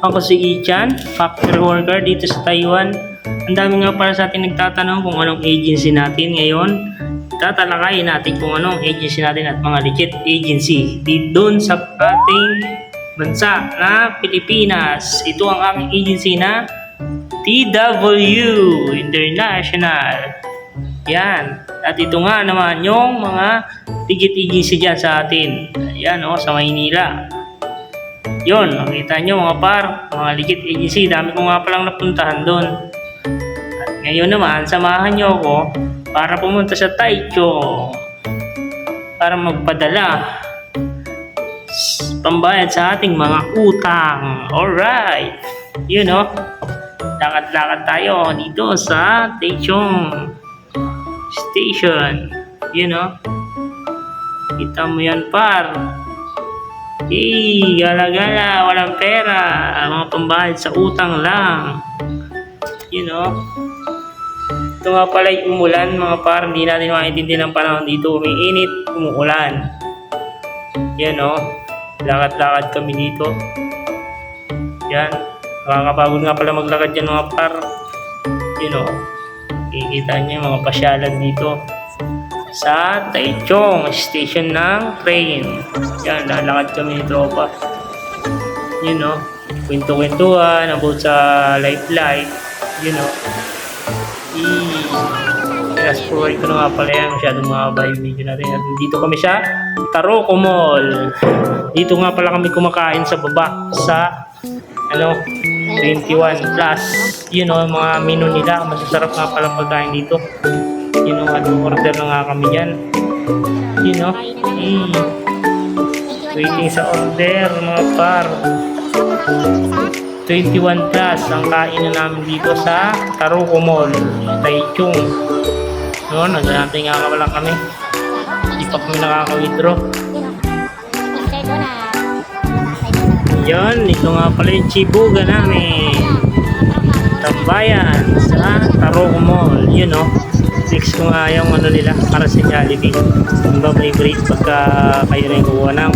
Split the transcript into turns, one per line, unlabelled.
Ako si Ichan, factory worker dito sa Taiwan. Ang dami nga para sa atin nagtatanong kung anong agency natin ngayon. Tatalakayin natin kung anong agency natin at mga legit agency doon sa ating bansa na Pilipinas. Ito ang aking agency na TW International. Yan. At ito nga naman yung mga legit agency dyan sa atin. Yan sa Maynila. Yun, makita nyo mga par, mga legit agency. Dami ko nga palang napuntahan doon. At ngayon naman, samahan nyo ako para pumunta sa Taichung para magpadala pambayad sa ating mga utang. Alright, lakad-lakad tayo dito sa Taichung Station. Kita mo yan par. Gala-gala, walang pera, mga pambayad sa utang lang. Ito nga pala yung umulan mga par, hindi natin maintindihan ng panahon dito. Umiinit, umuulan. Lakad-lakad kami dito. Yan, nakakapagod nga pala maglakad yan mga par. Kikita niyo mga pasyalan dito sa Taichung station ng train. Yan, lalakad kami ni tropa. Kwento-kwentuhan about sa life. Fast forward ko na nga pala yan. Masyadong mahaba yung video natin. At dito kami sa Taroko Mall. Dito nga pala kami kumakain sa baba sa 21 plus. Mga menu nila. Masasarap nga pala pagkain dito. Order na nga kami dyan. Waiting sa order mga par. 21 plus ang kain na namin dito sa Taroko Mall, Taichung. Nag-aantay nga pala kami. Hindi pa kami nakaka-withdraw. Yan, ito nga pala yung chibuga namin. Tambayan sa Taroko Mall. Next ko nga yung nila para sa Jollibee. Vibrate pagka kayo rin kuha ng